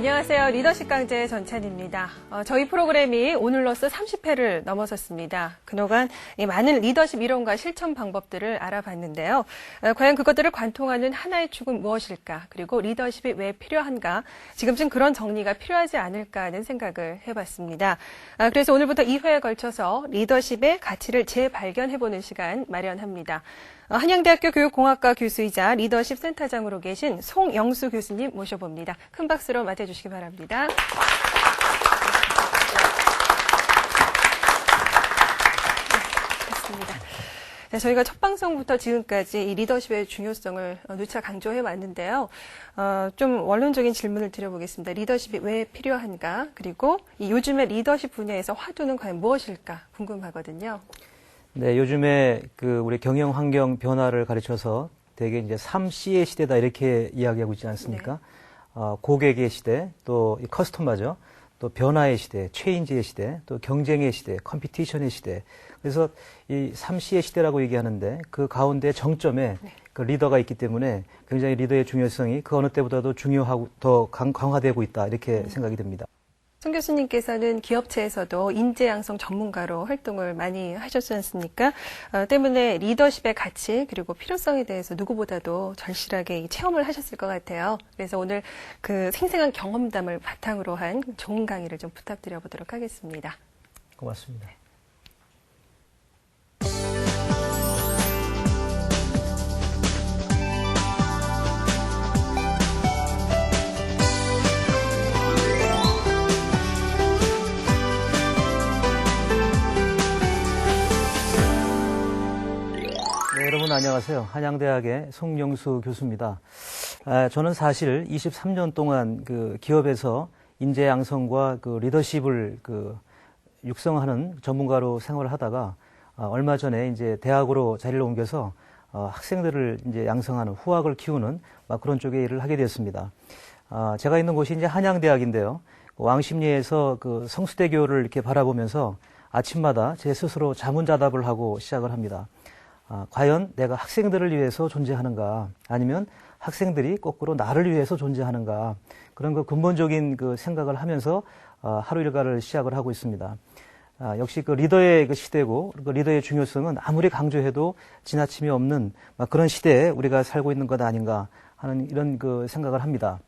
안녕하세요. 리더십 강좌의 전찬입니다. 저희 프로그램이 오늘로써 30회를 넘어섰습니다. 그동안 많은 리더십 이론과 실천 방법들을 알아봤는데요. 과연 그것들을 관통하는 하나의 축은 무엇일까? 그리고 리더십이 왜 필요한가? 지금쯤 그런 정리가 필요하지 않을까 하는 생각을 해봤습니다. 그래서 오늘부터 2회에 걸쳐서 리더십의 가치를 재발견해보는 시간 마련합니다. 한양대학교 교육공학과 교수이자 리더십 센터장으로 계신 송영수 교수님 모셔봅니다. 큰 박수로 맞아주시기 바랍니다. 좋습니다. 네, 저희가 첫 방송부터 지금까지 이 리더십의 중요성을 누차 강조해 왔는데요. 좀 원론적인 질문을 드려보겠습니다. 리더십이 왜 필요한가? 그리고 이 요즘의 리더십 분야에서 화두는 과연 무엇일까 궁금하거든요. 네, 요즘에 우리 경영 환경 변화를 가르쳐서 되게 이제 3C의 시대다 이렇게 이야기하고 있지 않습니까? 네. 고객의 시대, 또 커스터머죠. 또 변화의 시대, 체인지의 시대, 또 경쟁의 시대, 컴피티션의 시대. 그래서 이 3C의 시대라고 얘기하는데 그 가운데 정점에 네. 그 리더가 있기 때문에 굉장히 리더의 중요성이 그 어느 때보다도 중요하고 더 강화되고 있다 이렇게 생각이 됩니다. 송 교수님께서는 기업체에서도 인재 양성 전문가로 활동을 많이 하셨지 않습니까? 때문에 리더십의 가치 그리고 필요성에 대해서 누구보다도 절실하게 체험을 하셨을 것 같아요. 그래서 오늘 그 생생한 경험담을 바탕으로 한 좋은 강의를 좀 부탁드려 보도록 하겠습니다. 고맙습니다. 네, 여러분 안녕하세요. 한양대학의 송영수 교수입니다. 저는 사실 23년 동안 그 기업에서 인재 양성과 그 리더십을 육성하는 전문가로 생활을 하다가 얼마 전에 이제 대학으로 자리를 옮겨서 학생들을 이제 양성하는 후학을 키우는 그런 쪽의 일을 하게 되었습니다. 제가 있는 곳이 이제 한양대학인데요. 왕십리에서 그 성수대교를 이렇게 바라보면서 아침마다 제 스스로 자문자답을 하고 시작을 합니다. 과연 내가 학생들을 위해서 존재하는가, 아니면 학생들이 거꾸로 나를 위해서 존재하는가, 그런 그 근본적인 그 생각을 하면서 하루 일과를 시작을 하고 있습니다. 역시 그 리더의 그 시대고, 그 리더의 중요성은 아무리 강조해도 지나침이 없는 그런 시대에 우리가 살고 있는 것 아닌가 하는 이런 그 생각을 합니다.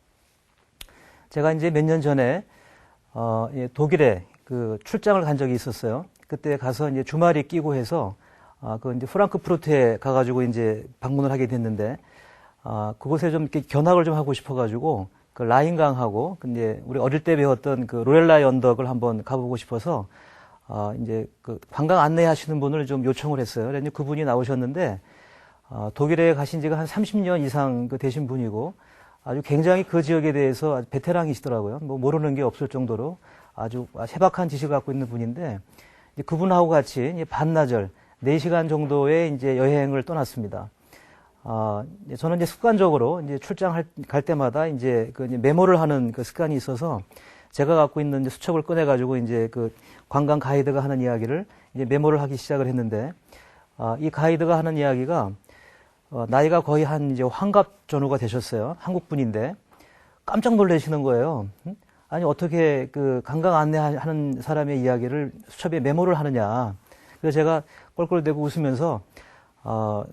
제가 이제 몇 년 전에 독일에 그 출장을 간 적이 있었어요. 그때 가서 이제 주말이 끼고 해서 이제 프랑크푸르트에 가가지고 이제 방문을 하게 됐는데, 그곳에 좀 이렇게 견학을 좀 하고 싶어가지고, 그 라인강하고, 근데 우리 어릴 때 배웠던 그 로렐라이 언덕을 한번 가보고 싶어서, 이제 그 관광 안내 하시는 분을 좀 요청을 했어요. 그래서 그분이 나오셨는데, 독일에 가신 지가 한 30년 이상 되신 분이고, 아주 굉장히 그 지역에 대해서 아주 베테랑이시더라고요. 뭐 모르는 게 없을 정도로 아주 해박한 지식을 갖고 있는 분인데, 이제 그분하고 같이 이제 반나절, 4시간 정도의 이제 여행을 떠났습니다. 저는 이제 습관적으로 이제 출장할 갈 때마다 이제 이제 메모를 하는 그 습관이 있어서 제가 갖고 있는 이제 수첩을 꺼내가지고 이제 그 관광 가이드가 하는 이야기를 이제 메모를 하기 시작을 했는데, 이 가이드가 하는 이야기가, 나이가 거의 한 이제 환갑 전후가 되셨어요. 한국 분인데 깜짝 놀라시는 거예요. 아니, 어떻게 그 관광 안내하는 사람의 이야기를 수첩에 메모를 하느냐. 그래서 제가 껄껄대고 웃으면서,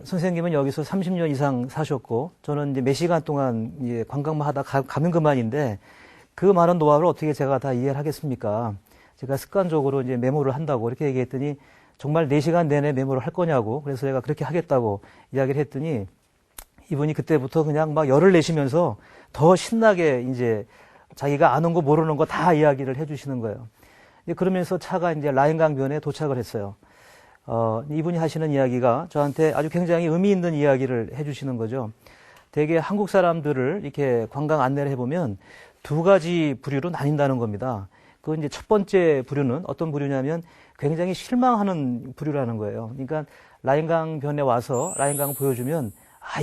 선생님은 여기서 30년 이상 사셨고, 저는 이제 몇 시간 동안 이제 관광만 하다 가면 그만인데, 그 많은 노하우를 어떻게 제가 다 이해를 하겠습니까? 제가 습관적으로 이제 메모를 한다고 이렇게 얘기했더니, 정말 4시간 내내 메모를 할 거냐고, 그래서 제가 그렇게 하겠다고 이야기를 했더니, 이분이 그때부터 그냥 막 열을 내시면서 더 신나게 이제 자기가 아는 거 모르는 거 다 이야기를 해주시는 거예요. 그러면서 차가 이제 라인강변에 도착을 했어요. 이분이 하시는 이야기가 저한테 아주 굉장히 의미 있는 이야기를 해주시는 거죠. 되게 한국 사람들을 이렇게 관광 안내를 해보면 2가지 부류로 나뉜다는 겁니다. 그 이제 첫 번째 부류는 어떤 부류냐면 굉장히 실망하는 부류라는 거예요. 그러니까 라인강변에 와서 라인강 보여주면,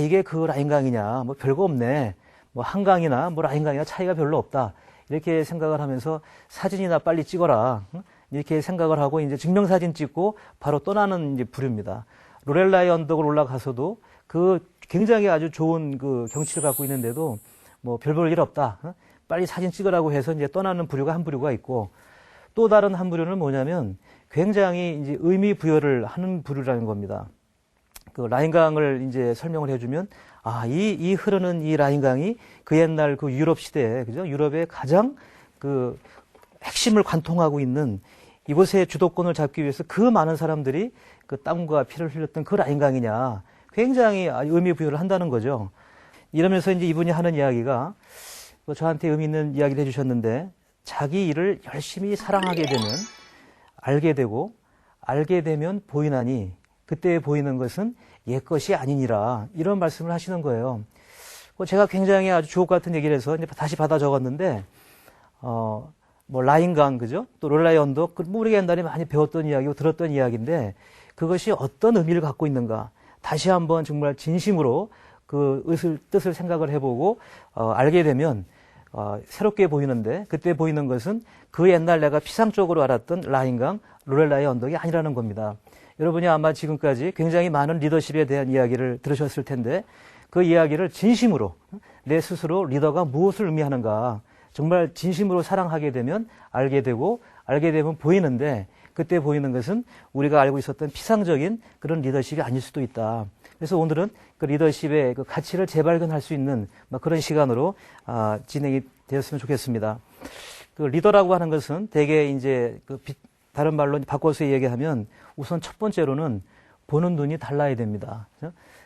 이게 그 라인강이냐, 뭐 별거 없네, 뭐 한강이나 뭐 라인강이나 차이가 별로 없다, 이렇게 생각을 하면서 사진이나 빨리 찍어라, 이렇게 생각을 하고 이제 증명사진 찍고 바로 떠나는 이제 부류입니다. 로렐라이 언덕을 올라가서도 그 굉장히 아주 좋은 그 경치를 갖고 있는데도 뭐 별 볼 일 없다, 빨리 사진 찍으라고 해서 이제 떠나는 부류가 한 부류가 있고, 또 다른 한 부류는 뭐냐면 굉장히 이제 의미 부여를 하는 부류라는 겁니다. 그 라인강을 이제 설명을 해주면, 이 흐르는 이 라인강이 그 옛날 그 유럽 시대에, 그죠? 유럽의 가장 그 핵심을 관통하고 있는 이곳의 주도권을 잡기 위해서 그 많은 사람들이 그 땀과 피를 흘렸던 그 라인강이냐. 굉장히 의미 부여를 한다는 거죠. 이러면서 이제 이분이 하는 이야기가 저한테 의미 있는 이야기를 해주셨는데, 자기 일을 열심히 사랑하게 되면 알게 되고, 알게 되면 보이나니 그때 보이는 것은 옛것이 아니니라, 이런 말씀을 하시는 거예요. 제가 굉장히 아주 주옥 같은 얘기를 해서 이제 다시 받아 적었는데, 뭐 라인강, 그죠? 또 롤라이 언덕, 뭐 우리가 옛날에 많이 배웠던 이야기고 들었던 이야기인데, 그것이 어떤 의미를 갖고 있는가, 다시 한번 정말 진심으로 그 뜻을 생각을 해보고 알게 되면 새롭게 보이는데, 그때 보이는 것은 그 옛날 내가 피상적으로 알았던 라인강, 롤라이 언덕이 아니라는 겁니다. 여러분이 아마 지금까지 굉장히 많은 리더십에 대한 이야기를 들으셨을 텐데, 그 이야기를 진심으로 내 스스로 리더가 무엇을 의미하는가 정말 진심으로 사랑하게 되면 알게 되고, 알게 되면 보이는데, 그때 보이는 것은 우리가 알고 있었던 피상적인 그런 리더십이 아닐 수도 있다. 그래서 오늘은 그 리더십의 그 가치를 재발견할 수 있는 그런 시간으로 진행이 되었으면 좋겠습니다. 그 리더라고 하는 것은 대개 이제 다른 말로 바꿔서 얘기하면, 우선 첫 번째로는 보는 눈이 달라야 됩니다.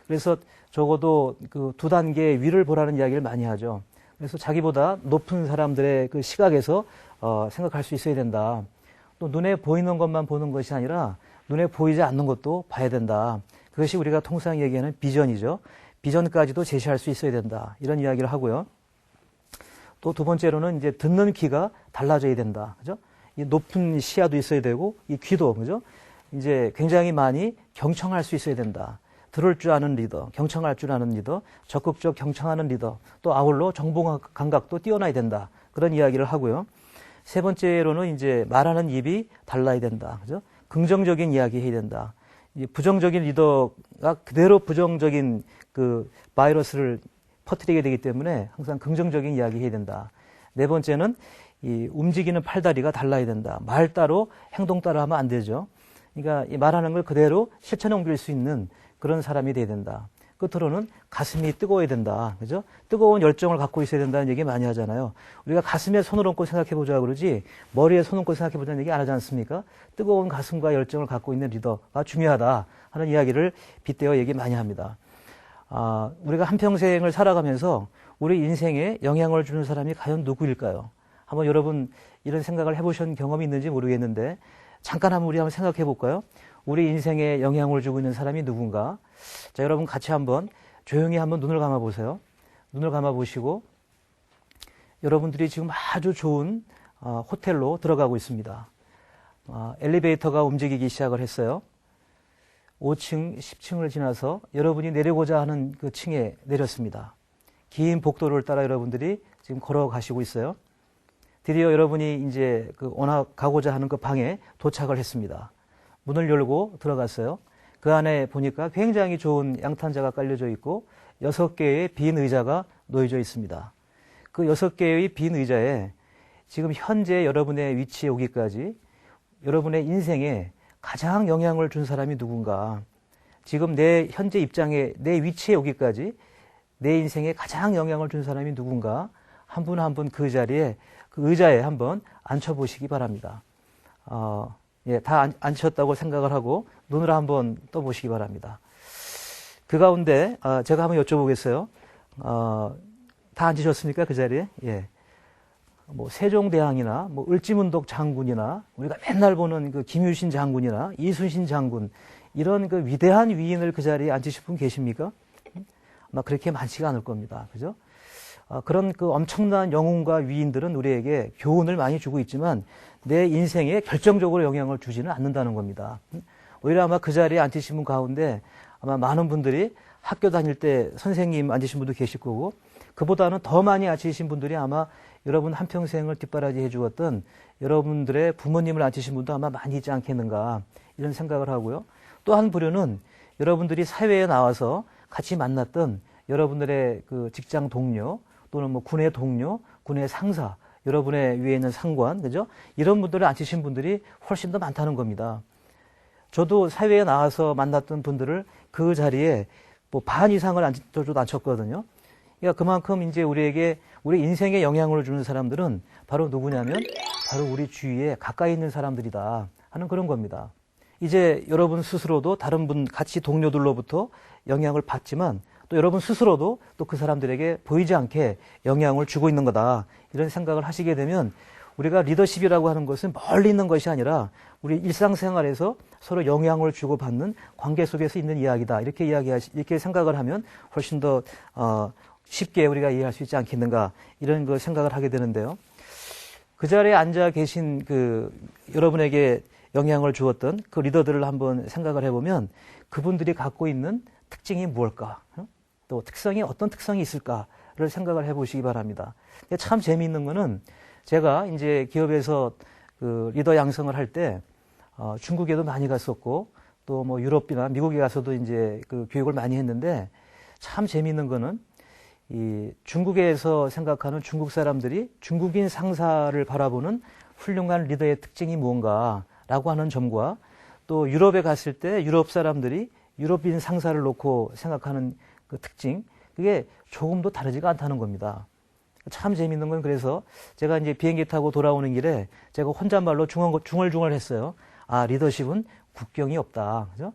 그래서 적어도 그 두 단계 위를 보라는 이야기를 많이 하죠. 그래서 자기보다 높은 사람들의 그 시각에서 생각할 수 있어야 된다. 또 눈에 보이는 것만 보는 것이 아니라 눈에 보이지 않는 것도 봐야 된다. 그것이 우리가 통상 얘기하는 비전이죠. 비전까지도 제시할 수 있어야 된다. 이런 이야기를 하고요. 또 두 번째로는 이제 듣는 귀가 달라져야 된다. 그죠? 이 높은 시야도 있어야 되고, 이 귀도, 그죠? 이제 굉장히 많이 경청할 수 있어야 된다. 들을 줄 아는 리더, 경청할 줄 아는 리더, 적극적 경청하는 리더, 또 아울러 정보 감각도 뛰어나야 된다. 그런 이야기를 하고요. 세 번째로는 이제 말하는 입이 달라야 된다. 그죠? 긍정적인 이야기 해야 된다. 이 부정적인 리더가 그대로 부정적인 그 바이러스를 퍼뜨리게 되기 때문에 항상 긍정적인 이야기 해야 된다. 네 번째는 이 움직이는 팔다리가 달라야 된다. 말 따로 행동 따로 하면 안 되죠. 그러니까 이 말하는 걸 그대로 실천에 옮길 수 있는 그런 사람이 돼야 된다. 끝으로는 가슴이 뜨거워야 된다. 그죠? 뜨거운 열정을 갖고 있어야 된다는 얘기 많이 하잖아요. 우리가 가슴에 손을 얹고 생각해보자 그러지, 머리에 손 얹고 생각해보자는 얘기 안 하지 않습니까? 뜨거운 가슴과 열정을 갖고 있는 리더가 중요하다 하는 이야기를 빗대어 얘기 많이 합니다. 우리가 한평생을 살아가면서 우리 인생에 영향을 주는 사람이 과연 누구일까요? 한번 여러분 이런 생각을 해보신 경험이 있는지 모르겠는데, 잠깐 우리 한번 생각해 볼까요? 우리 인생에 영향을 주고 있는 사람이 누군가? 자, 여러분 같이 한번 조용히 한번 눈을 감아 보세요. 눈을 감아 보시고, 여러분들이 지금 아주 좋은 호텔로 들어가고 있습니다. 엘리베이터가 움직이기 시작을 했어요. 5층, 10층을 지나서 여러분이 내려고자 하는 그 층에 내렸습니다. 긴 복도를 따라 여러분들이 지금 걸어가시고 있어요. 드디어 여러분이 이제 가고자 하는 그 방에 도착을 했습니다. 문을 열고 들어갔어요. 그 안에 보니까 굉장히 좋은 양탄자가 깔려져 있고 6개의 빈 의자가 놓여져 있습니다. 그 6개의 빈 의자에 지금 현재 여러분의 위치에 오기까지 여러분의 인생에 가장 영향을 준 사람이 누군가, 지금 내 현재 입장에 내 위치에 오기까지 내 인생에 가장 영향을 준 사람이 누군가, 한 분 한 분 그 자리에 그 의자에 한번 앉혀보시기 바랍니다. 다 앉으셨다고 생각을 하고 눈을 한번 떠보시기 바랍니다. 그 가운데 제가 한번 여쭤보겠어요. 다 앉으셨습니까? 그 자리에? 예. 뭐 세종대왕이나 뭐 을지문덕 장군이나 우리가 맨날 보는 그 김유신 장군이나 이순신 장군, 이런 그 위대한 위인을 그 자리에 앉으실 분 계십니까? 아마 그렇게 많지가 않을 겁니다. 그죠? 그런 그 엄청난 영웅과 위인들은 우리에게 교훈을 많이 주고 있지만 내 인생에 결정적으로 영향을 주지는 않는다는 겁니다. 오히려 아마 그 자리에 앉으신 분 가운데 아마 많은 분들이 학교 다닐 때 선생님 앉으신 분도 계실 거고, 그보다는 더 많이 앉으신 분들이 아마 여러분 한평생을 뒷바라지 해주었던 여러분들의 부모님을 앉으신 분도 아마 많이 있지 않겠는가, 이런 생각을 하고요. 또 한 부류는 여러분들이 사회에 나와서 같이 만났던 여러분들의 그 직장 동료, 또는 뭐 군의 동료, 군의 상사, 여러분의 위에 있는 상관, 그죠? 이런 분들을 앉히신 분들이 훨씬 더 많다는 겁니다. 저도 사회에 나와서 만났던 분들을 그 자리에 뭐 반 이상을 저도 앉혔거든요. 그러니까 그만큼 이제 우리에게 우리 인생에 영향을 주는 사람들은 바로 누구냐면 바로 우리 주위에 가까이 있는 사람들이다 하는 그런 겁니다. 이제 여러분 스스로도 다른 분 같이 동료들로부터 영향을 받지만 또 여러분 스스로도 또 그 사람들에게 보이지 않게 영향을 주고 있는 거다. 이런 생각을 하시게 되면 우리가 리더십이라고 하는 것은 멀리 있는 것이 아니라 우리 일상생활에서 서로 영향을 주고받는 관계 속에서 있는 이야기다. 이렇게 생각을 하면 훨씬 더 쉽게 우리가 이해할 수 있지 않겠는가 이런 거 생각을 하게 되는데요. 그 자리에 앉아 계신 여러분에게 영향을 주었던 그 리더들을 한번 생각을 해보면 그분들이 갖고 있는 특징이 무엇일까? 또 어떤 특성이 있을까를 생각을 해보시기 바랍니다. 참 재미있는 거는 제가 이제 기업에서 리더 양성을 할 때 중국에도 많이 갔었고 또 뭐 유럽이나 미국에 가서도 이제 교육을 많이 했는데 참 재미있는 거는 이 중국에서 생각하는 중국 사람들이 중국인 상사를 바라보는 훌륭한 리더의 특징이 무언가라고 하는 점과 또 유럽에 갔을 때 유럽 사람들이 유럽인 상사를 놓고 생각하는 그 특징, 그게 조금도 다르지가 않다는 겁니다. 참 재밌는 건 그래서 제가 이제 비행기 타고 돌아오는 길에 제가 혼잣말로 중얼중얼 했어요. 아, 리더십은 국경이 없다. 그죠?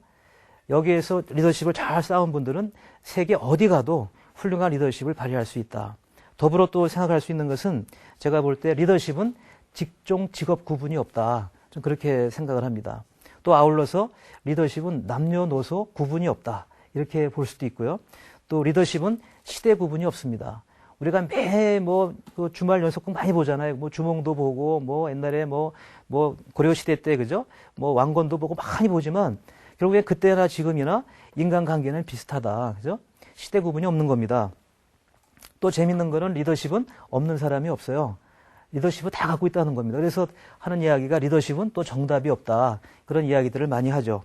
여기에서 리더십을 잘 쌓은 분들은 세계 어디 가도 훌륭한 리더십을 발휘할 수 있다. 더불어 또 생각할 수 있는 것은 제가 볼 때 리더십은 직종, 직업 구분이 없다. 좀 그렇게 생각을 합니다. 또 아울러서 리더십은 남녀노소 구분이 없다. 이렇게 볼 수도 있고요. 또 리더십은 시대 구분이 없습니다. 우리가 매 주말 연속극 많이 보잖아요. 뭐 주몽도 보고 뭐 옛날에 뭐 고려 시대 때 그죠? 뭐 왕건도 보고 많이 보지만 결국에 그때나 지금이나 인간관계는 비슷하다. 그죠? 시대 구분이 없는 겁니다. 또 재밌는 거는 리더십은 없는 사람이 없어요. 리더십은 다 갖고 있다는 겁니다. 그래서 하는 이야기가 리더십은 또 정답이 없다. 그런 이야기들을 많이 하죠.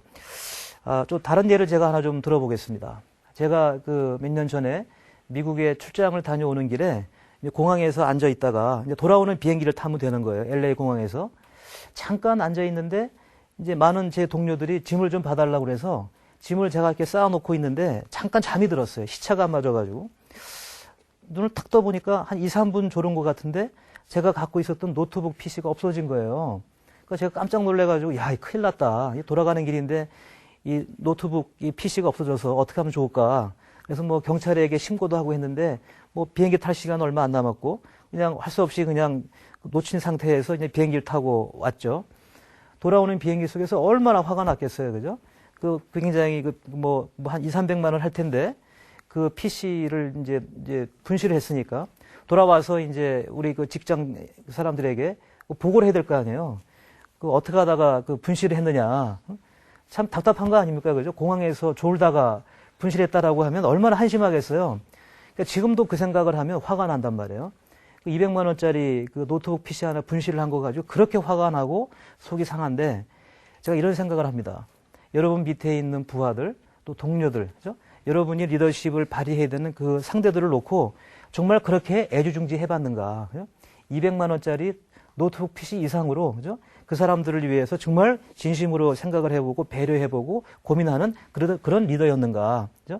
좀 다른 예를 제가 하나 좀 들어보겠습니다. 제가 몇 년 전에 미국에 출장을 다녀오는 길에 공항에서 앉아 있다가 이제 돌아오는 비행기를 타면 되는 거예요. LA 공항에서. 잠깐 앉아 있는데 이제 많은 제 동료들이 짐을 좀 봐달라고 그래서 짐을 제가 이렇게 쌓아놓고 있는데 잠깐 잠이 들었어요. 시차가 안 맞아가지고. 눈을 탁 떠보니까 한 2, 3분 졸은 것 같은데 제가 갖고 있었던 노트북 PC가 없어진 거예요. 그러니까 제가 깜짝 놀래가지고 야, 큰일 났다. 돌아가는 길인데 이 노트북, 이 PC가 없어져서 어떻게 하면 좋을까. 그래서 뭐 경찰에게 신고도 하고 했는데 뭐 비행기 탈 시간 얼마 안 남았고 그냥 할 수 없이 그냥 놓친 상태에서 이제 비행기를 타고 왔죠. 돌아오는 비행기 속에서 얼마나 화가 났겠어요. 그죠? 굉장히 한 2, 300만 원 할 텐데 그 PC를 이제 분실을 했으니까 돌아와서 이제 우리 직장 사람들에게 보고를 해야 될 거 아니에요. 어떻게 하다가 분실을 했느냐. 참 답답한 거 아닙니까? 그죠? 공항에서 졸다가 분실했다라고 하면 얼마나 한심하겠어요. 그러니까 지금도 그 생각을 하면 화가 난단 말이에요. 200만 원짜리 노트북 PC 하나 분실을 한 거 가지고 그렇게 화가 나고 속이 상한데 제가 이런 생각을 합니다. 여러분 밑에 있는 부하들, 또 동료들, 그죠? 여러분이 리더십을 발휘해야 되는 그 상대들을 놓고 정말 그렇게 애주중지 해봤는가? 그죠? 200만 원짜리 노트북 PC 이상으로, 그죠? 그 사람들을 위해서 정말 진심으로 생각을 해보고 배려해보고 고민하는 그런 리더였는가? 그죠?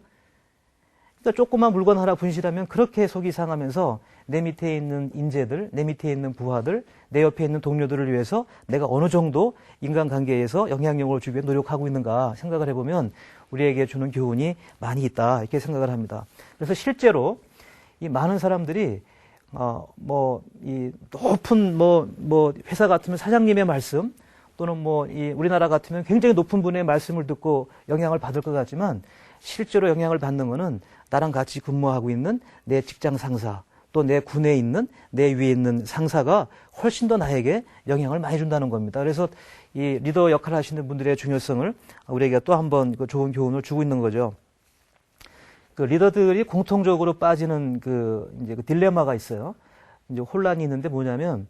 그러니까 조그만 물건 하나 분실하면 그렇게 속이 상하면서 내 밑에 있는 인재들, 내 밑에 있는 부하들, 내 옆에 있는 동료들을 위해서 내가 어느 정도 인간관계에서 영향력을 주기 위해 노력하고 있는가 생각을 해보면 우리에게 주는 교훈이 많이 있다 이렇게 생각을 합니다. 그래서 실제로 이 많은 사람들이 이 높은 회사 같으면 사장님의 말씀 또는 이 우리나라 같으면 굉장히 높은 분의 말씀을 듣고 영향을 받을 것 같지만 실제로 영향을 받는 거는 나랑 같이 근무하고 있는 내 직장 상사 또 내 군에 있는 내 위에 있는 상사가 훨씬 더 나에게 영향을 많이 준다는 겁니다. 그래서 이 리더 역할을 하시는 분들의 중요성을 우리에게 또 한번 좋은 교훈을 주고 있는 거죠. 리더들이 공통적으로 빠지는 이제 딜레마가 있어요. 이제 혼란이 있는데 뭐냐면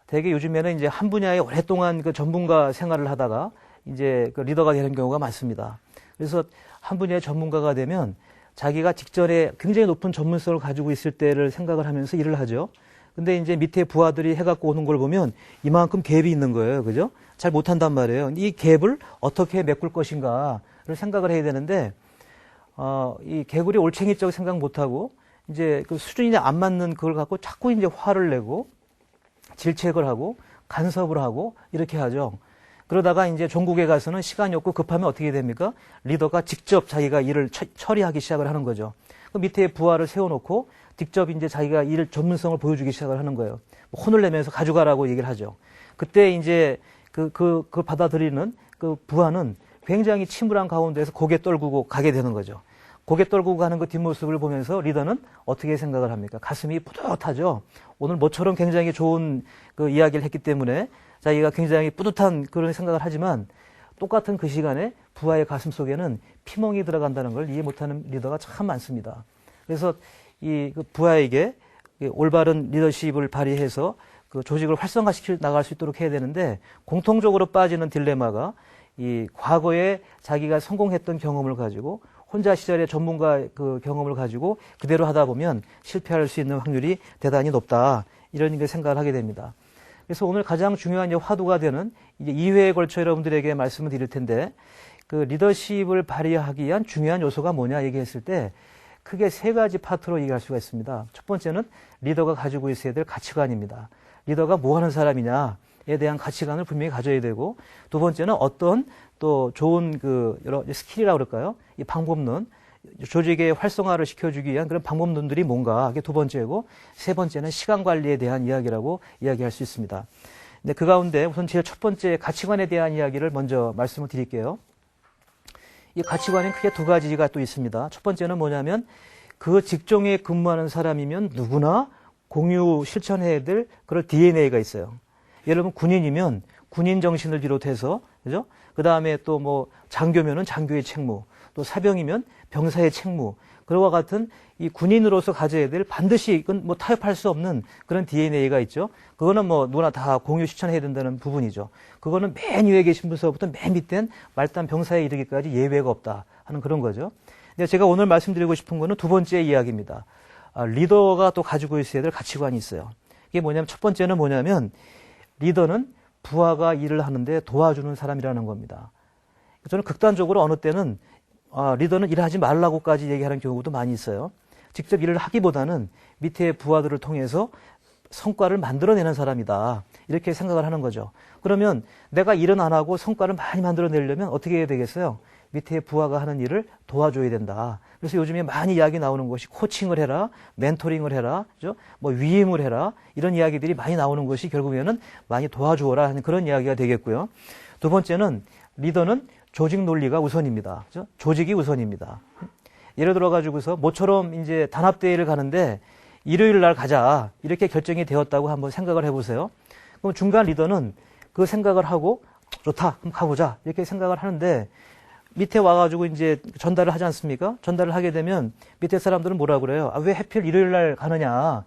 되게 요즘에는 이제 한 분야에 오랫동안 전문가 생활을 하다가 이제 리더가 되는 경우가 많습니다. 그래서 한 분야의 전문가가 되면 자기가 직전에 굉장히 높은 전문성을 가지고 있을 때를 생각을 하면서 일을 하죠. 근데 이제 밑에 부하들이 해갖고 오는 걸 보면 이만큼 갭이 있는 거예요. 그죠? 잘 못한단 말이에요. 이 갭을 어떻게 메꿀 것인가를 생각을 해야 되는데, 이 개구리 올챙이적 생각 못하고, 이제 그 수준이 안 맞는 그걸 갖고 자꾸 이제 화를 내고, 질책을 하고, 간섭을 하고, 이렇게 하죠. 그러다가 이제 종국에 가서는 시간이 없고 급하면 어떻게 됩니까? 리더가 직접 자기가 일을 처리하기 시작을 하는 거죠. 그 밑에 부하를 세워놓고 직접 이제 자기가 일 전문성을 보여주기 시작을 하는 거예요. 혼을 내면서 가져가라고 얘기를 하죠. 그때 이제 그걸 받아들이는 그 부하는 굉장히 침울한 가운데서 고개 떨구고 가게 되는 거죠. 고개 떨구고 가는 그 뒷모습을 보면서 리더는 어떻게 생각을 합니까? 가슴이 뿌듯하죠. 오늘 모처럼 굉장히 좋은 그 이야기를 했기 때문에 자기가 굉장히 뿌듯한 그런 생각을 하지만 똑같은 그 시간에 부하의 가슴 속에는 피멍이 들어간다는 걸 이해 못하는 리더가 참 많습니다. 그래서 이 그 부하에게 올바른 리더십을 발휘해서 그 조직을 활성화시켜 나갈 수 있도록 해야 되는데 공통적으로 빠지는 딜레마가 이 과거에 자기가 성공했던 경험을 가지고 혼자 시절의 전문가 그 경험을 가지고 그대로 하다 보면 실패할 수 있는 확률이 대단히 높다. 이런 생각을 하게 됩니다. 그래서 오늘 가장 중요한 이제 화두가 되는 이제 2회에 걸쳐 여러분들에게 말씀을 드릴 텐데 그 리더십을 발휘하기 위한 중요한 요소가 뭐냐 얘기했을 때 크게 세 가지 파트로 얘기할 수가 있습니다. 첫 번째는 리더가 가지고 있어야 될 가치관입니다. 리더가 뭐 하는 사람이냐에 대한 가치관을 분명히 가져야 되고 두 번째는 어떤 또 좋은 그 여러 스킬이라고 그럴까요? 이 방법론, 조직의 활성화를 시켜주기 위한 그런 방법론들이 뭔가 그게 두 번째고 세 번째는 시간 관리에 대한 이야기라고 이야기할 수 있습니다. 근데 그 가운데 우선 제일 첫 번째 가치관에 대한 이야기를 먼저 말씀을 드릴게요. 이 가치관은 크게 두 가지가 또 있습니다. 첫 번째는 뭐냐면 그 직종에 근무하는 사람이면 누구나 공유 실천해야 될 그런 DNA가 있어요. 예를 들면 군인이면 군인 정신을 비롯해서 그죠? 그 다음에 또 뭐 장교면은 장교의 책무, 또 사병이면 병사의 책무, 그와 같은 이 군인으로서 가져야 될 반드시 이건 뭐 타협할 수 없는 그런 DNA가 있죠. 그거는 뭐 누구나 다 공유 실천해야 된다는 부분이죠. 그거는 맨 위에 계신 분서부터 맨 밑엔 말단 병사에 이르기까지 예외가 없다 하는 그런 거죠. 근데 제가 오늘 말씀드리고 싶은 거는 두 번째 이야기입니다. 리더가 또 가지고 있어야 될 가치관이 있어요. 이게 뭐냐면 첫 번째는 뭐냐면 리더는 부하가 일을 하는데 도와주는 사람이라는 겁니다. 저는 극단적으로 어느 때는 리더는 일하지 말라고까지 얘기하는 경우도 많이 있어요. 직접 일을 하기보다는 밑에 부하들을 통해서 성과를 만들어내는 사람이다. 이렇게 생각을 하는 거죠. 그러면 내가 일은 안 하고 성과를 많이 만들어내려면 어떻게 해야 되겠어요? 밑에 부하가 하는 일을 도와줘야 된다. 그래서 요즘에 많이 이야기 나오는 것이 코칭을 해라, 멘토링을 해라, 그죠? 뭐 위임을 해라, 이런 이야기들이 많이 나오는 것이 결국에는 많이 도와주어라 하는 그런 이야기가 되겠고요. 두 번째는 리더는 조직 논리가 우선입니다. 그죠? 조직이 우선입니다. 예를 들어가지고서 모처럼 이제 단합대회를 가는데 일요일 날 가자. 이렇게 결정이 되었다고 한번 생각을 해보세요. 그럼 중간 리더는 그 생각을 하고 좋다. 그럼 가보자. 이렇게 생각을 하는데 밑에 와가지고 이제 전달을 하지 않습니까? 전달을 하게 되면 밑에 사람들은 뭐라 그래요? 왜 하필 일요일 날 가느냐?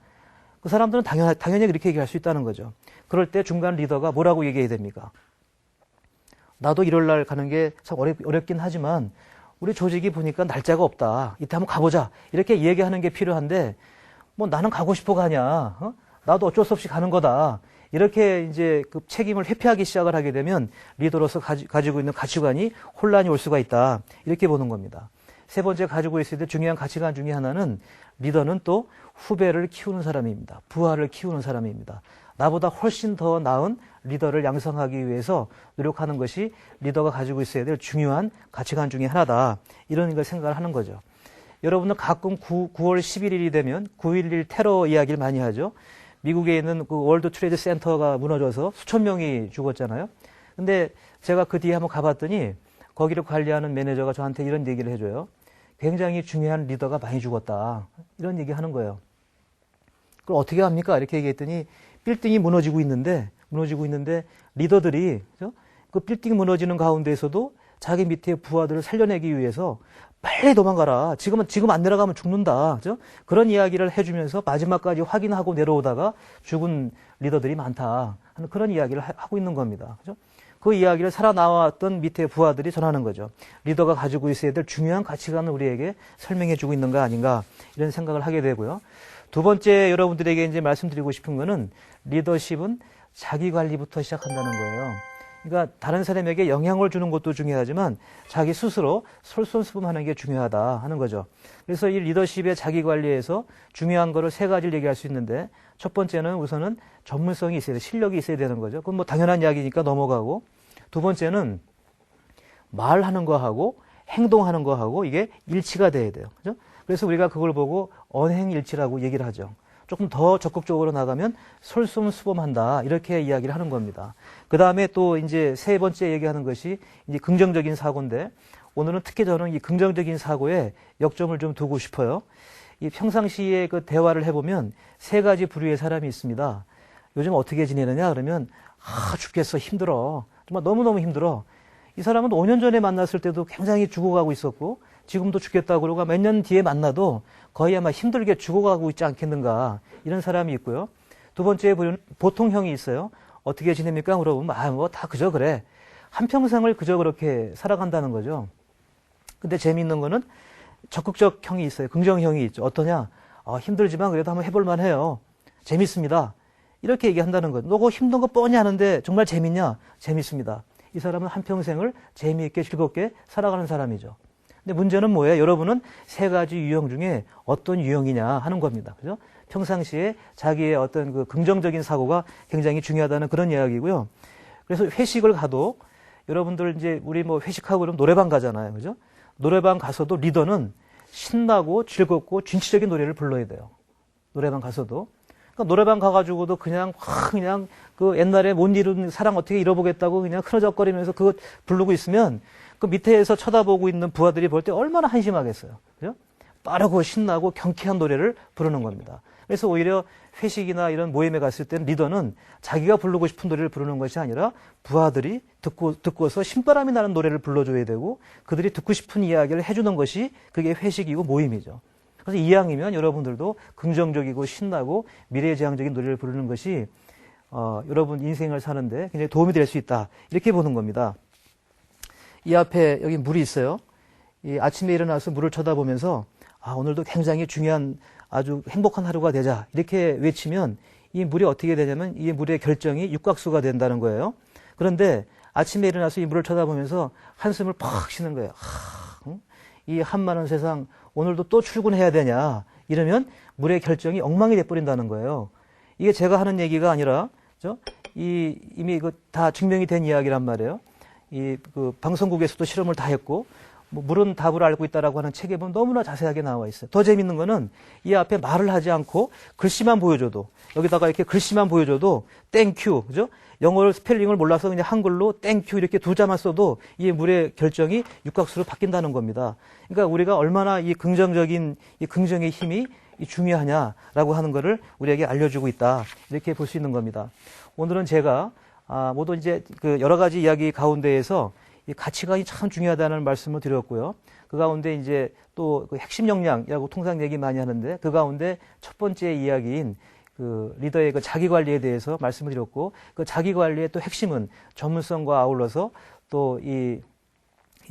그 사람들은 당연히 그렇게 얘기할 수 있다는 거죠. 그럴 때 중간 리더가 뭐라고 얘기해야 됩니까? 나도 일요일 날 가는 게 참 어렵긴 하지만 우리 조직이 보니까 날짜가 없다. 이때 한번 가보자. 이렇게 얘기하는 게 필요한데 뭐 나는 가고 싶어 가냐? 나도 어쩔 수 없이 가는 거다. 이렇게 이제 그 책임을 회피하기 시작을 하게 되면 리더로서 가지고 있는 가치관이 혼란이 올 수가 있다. 이렇게 보는 겁니다. 세 번째 가지고 있어야 될 중요한 가치관 중에 하나는 리더는 또 후배를 키우는 사람입니다. 부하를 키우는 사람입니다. 나보다 훨씬 더 나은 리더를 양성하기 위해서 노력하는 것이 리더가 가지고 있어야 될 중요한 가치관 중에 하나다. 이런 걸 생각을 하는 거죠. 여러분은 가끔 9월 11일이 되면 9.11 테러 이야기를 많이 하죠. 미국에 있는 그 월드 트레이드 센터가 무너져서 수천 명이 죽었잖아요. 근데 제가 그 뒤에 한번 가봤더니 거기를 관리하는 매니저가 저한테 이런 얘기를 해줘요. 굉장히 중요한 리더가 많이 죽었다. 이런 얘기 하는 거예요. 그럼 어떻게 합니까? 이렇게 얘기했더니 빌딩이 무너지고 있는데 리더들이 그 빌딩 무너지는 가운데에서도 자기 밑에 부하들을 살려내기 위해서 빨리 도망가라. 지금 안 내려가면 죽는다. 그죠? 그런 이야기를 해주면서 마지막까지 확인하고 내려오다가 죽은 리더들이 많다 하는 그런 이야기를 하고 있는 겁니다. 그죠? 그 이야기를 살아나왔던 밑에 부하들이 전하는 거죠. 리더가 가지고 있어야 될 중요한 가치관을 우리에게 설명해 주고 있는 거 아닌가 이런 생각을 하게 되고요. 두 번째 여러분들에게 이제 말씀드리고 싶은 거는 리더십은 자기 관리부터 시작한다는 거예요. 그러니까 다른 사람에게 영향을 주는 것도 중요하지만 자기 스스로 솔선수범하는 게 중요하다 하는 거죠. 그래서 이 리더십의 자기 관리에서 중요한 거를 세 가지를 얘기할 수 있는데 첫 번째는 우선은 전문성이 있어야 돼. 실력이 있어야 되는 거죠. 그건 뭐 당연한 이야기니까 넘어가고 두 번째는 말하는 거하고 행동하는 거하고 이게 일치가 돼야 돼요. 그죠? 그래서 우리가 그걸 보고 언행일치라고 얘기를 하죠. 조금 더 적극적으로 나가면 솔선수범한다 이렇게 이야기를 하는 겁니다. 그 다음에 또 이제 세 번째 얘기하는 것이 이제 긍정적인 사고인데 오늘은 특히 저는 이 긍정적인 사고에 역점을 좀 두고 싶어요. 이 평상시에 그 대화를 해보면 세 가지 부류의 사람이 있습니다. 요즘 어떻게 지내느냐 그러면 죽겠어 힘들어 정말 너무너무 힘들어. 이 사람은 5년 전에 만났을 때도 굉장히 죽어가고 있었고 지금도 죽겠다고 그러고 몇 년 뒤에 만나도 거의 아마 힘들게 죽어가고 있지 않겠는가 이런 사람이 있고요. 두 번째 부류는 보통형이 있어요. 어떻게 지냅니까? 물어보면 뭐 다 그저 그래. 한평생을 그저 그렇게 살아간다는 거죠. 근데 재미있는 거는 적극적형이 있어요. 긍정형이 있죠. 어떠냐? 힘들지만 그래도 한번 해볼만 해요. 재밌습니다. 이렇게 얘기한다는 거죠. 너 그거 힘든 거 뻔히 하는데 정말 재밌냐? 재밌습니다. 이 사람은 한평생을 재미있게 즐겁게 살아가는 사람이죠. 근데 문제는 뭐예요? 여러분은 세 가지 유형 중에 어떤 유형이냐 하는 겁니다. 그죠? 평상시에 자기의 어떤 그 긍정적인 사고가 굉장히 중요하다는 그런 이야기고요. 그래서 회식을 가도 여러분들 이제 우리 뭐 회식하고 그러면 노래방 가잖아요. 그죠? 노래방 가서도 리더는 신나고 즐겁고 진취적인 노래를 불러야 돼요. 노래방 가서도. 그러니까 노래방 가가지고도 그냥 그 옛날에 못 이룬 사랑 어떻게 잃어보겠다고 그냥 흐느적거리면서 그거 부르고 있으면 그 밑에서 쳐다보고 있는 부하들이 볼 때 얼마나 한심하겠어요. 그죠? 빠르고 신나고 경쾌한 노래를 부르는 겁니다. 그래서 오히려 회식이나 이런 모임에 갔을 때는 리더는 자기가 부르고 싶은 노래를 부르는 것이 아니라 부하들이 듣고서 신바람이 나는 노래를 불러줘야 되고 그들이 듣고 싶은 이야기를 해주는 것이 그게 회식이고 모임이죠. 그래서 이왕이면 여러분들도 긍정적이고 신나고 미래지향적인 노래를 부르는 것이 여러분 인생을 사는데 굉장히 도움이 될 수 있다. 이렇게 보는 겁니다. 이 앞에 여기 물이 있어요. 이 아침에 일어나서 물을 쳐다보면서 오늘도 굉장히 중요한 아주 행복한 하루가 되자 이렇게 외치면 이 물이 어떻게 되냐면 이 물의 결정이 육각수가 된다는 거예요. 그런데 아침에 일어나서 이 물을 쳐다보면서 한숨을 팍 쉬는 거예요. 이 한많은 세상 오늘도 또 출근해야 되냐 이러면 물의 결정이 엉망이 돼버린다는 거예요. 이게 제가 하는 얘기가 아니라 이미 이거 다 증명이 된 이야기란 말이에요. 그 방송국에서도 실험을 다 했고 뭐 물은 답을 알고 있다라고 하는 책에 보면 너무나 자세하게 나와 있어요. 더 재밌는 거는 이 앞에 말을 하지 않고 글씨만 보여줘도 여기다가 이렇게 글씨만 보여줘도 땡큐 그죠? 영어를 스펠링을 몰라서 그냥 한글로 땡큐 이렇게 두 자만 써도 이 물의 결정이 육각수로 바뀐다는 겁니다. 그러니까 우리가 얼마나 이 긍정적인 이 긍정의 힘이 중요하냐라고 하는 거를 우리에게 알려주고 있다 이렇게 볼 수 있는 겁니다. 오늘은 제가 모두 이제 그 여러 가지 이야기 가운데에서 이 가치관이 참 중요하다는 말씀을 드렸고요. 그 가운데 이제 또 그 핵심 역량이라고 통상 얘기 많이 하는데 그 가운데 첫 번째 이야기인 그 리더의 그 자기 관리에 대해서 말씀을 드렸고 그 자기 관리의 또 핵심은 전문성과 아울러서 또 이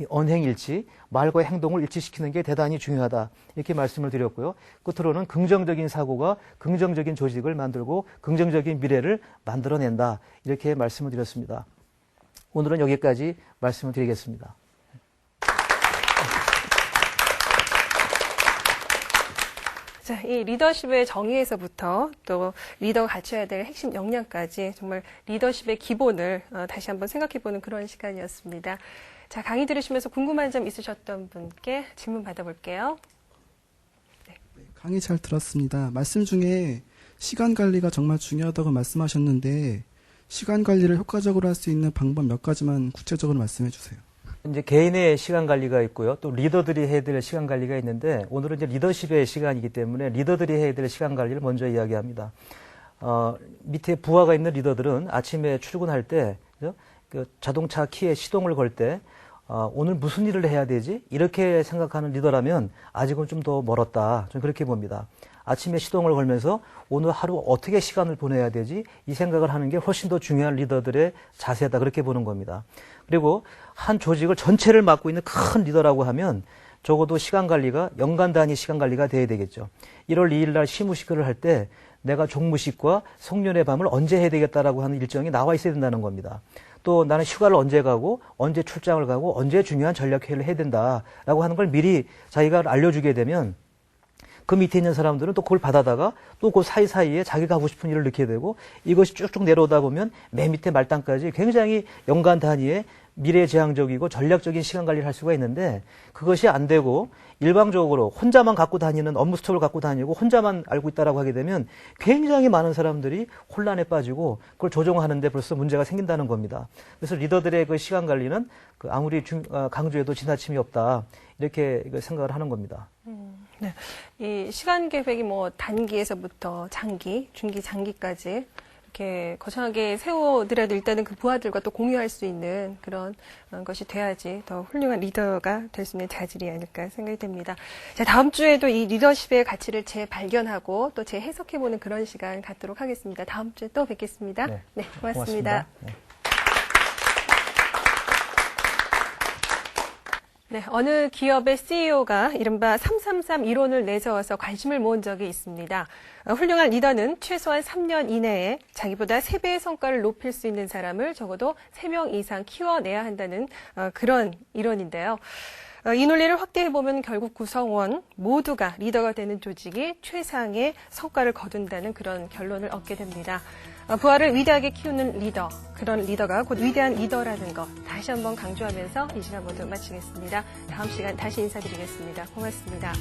언행일치, 말과 행동을 일치시키는 게 대단히 중요하다. 이렇게 말씀을 드렸고요. 끝으로는 긍정적인 사고가 긍정적인 조직을 만들고 긍정적인 미래를 만들어낸다. 이렇게 말씀을 드렸습니다. 오늘은 여기까지 말씀을 드리겠습니다. 자, 이 리더십의 정의에서부터 또 리더가 갖춰야 될 핵심 역량까지 정말 리더십의 기본을 다시 한번 생각해보는 그런 시간이었습니다. 자, 강의 들으시면서 궁금한 점 있으셨던 분께 질문 받아볼게요. 네, 강의 잘 들었습니다. 말씀 중에 시간 관리가 정말 중요하다고 말씀하셨는데 시간 관리를 효과적으로 할 수 있는 방법 몇 가지만 구체적으로 말씀해 주세요. 이제 개인의 시간 관리가 있고요. 또 리더들이 해야 될 시간 관리가 있는데 오늘은 이제 리더십의 시간이기 때문에 리더들이 해야 될 시간 관리를 먼저 이야기합니다. 밑에 부하가 있는 리더들은 아침에 출근할 때 그 자동차 키에 시동을 걸 때 오늘 무슨 일을 해야 되지? 이렇게 생각하는 리더라면 아직은 좀 더 멀었다. 저는 그렇게 봅니다. 아침에 시동을 걸면서 오늘 하루 어떻게 시간을 보내야 되지? 이 생각을 하는 게 훨씬 더 중요한 리더들의 자세다. 그렇게 보는 겁니다. 그리고 한 조직을 전체를 맡고 있는 큰 리더라고 하면 적어도 시간 관리가 연간 단위 시간 관리가 돼야 되겠죠. 1월 2일 날 시무식회를 할 때 내가 종무식과 송년회 밤을 언제 해야 되겠다라고 하는 일정이 나와 있어야 된다는 겁니다. 또 나는 휴가를 언제 가고 언제 출장을 가고 언제 중요한 전략회의를 해야 된다라고 하는 걸 미리 자기가 알려주게 되면 그 밑에 있는 사람들은 또 그걸 받아다가 또 그 사이사이에 자기가 하고 싶은 일을 넣게 되고 이것이 쭉쭉 내려오다 보면 맨 밑에 말단까지 굉장히 연간 단위의 미래지향적이고 전략적인 시간 관리를 할 수가 있는데 그것이 안 되고 일방적으로 혼자만 갖고 다니는 업무 스톱을 갖고 다니고 혼자만 알고 있다라고 하게 되면 굉장히 많은 사람들이 혼란에 빠지고 그걸 조정하는데 벌써 문제가 생긴다는 겁니다. 그래서 리더들의 그 시간 관리는 아무리 강조해도 지나침이 없다 이렇게 생각을 하는 겁니다. 네. 이 시간 계획이 뭐 단기에서부터 장기, 중기, 장기까지 이렇게 거창하게 세워드려도 일단은 그 부하들과 또 공유할 수 있는 그런 것이 돼야지 더 훌륭한 리더가 될 수 있는 자질이 아닐까 생각이 됩니다. 자, 다음 주에도 이 리더십의 가치를 재발견하고 또 재해석해보는 그런 시간 갖도록 하겠습니다. 다음 주에 또 뵙겠습니다. 네, 고맙습니다. 네. 네, 어느 기업의 CEO가 이른바 333 이론을 내세워서 관심을 모은 적이 있습니다. 훌륭한 리더는 최소한 3년 이내에 자기보다 3배의 성과를 높일 수 있는 사람을 적어도 3명 이상 키워내야 한다는 그런 이론인데요. 이 논리를 확대해보면 결국 구성원 모두가 리더가 되는 조직이 최상의 성과를 거둔다는 그런 결론을 얻게 됩니다. 부하를 위대하게 키우는 리더, 그런 리더가 곧 위대한 리더라는 것 다시 한번 강조하면서 이 시간 모두 마치겠습니다. 다음 시간 다시 인사드리겠습니다. 고맙습니다.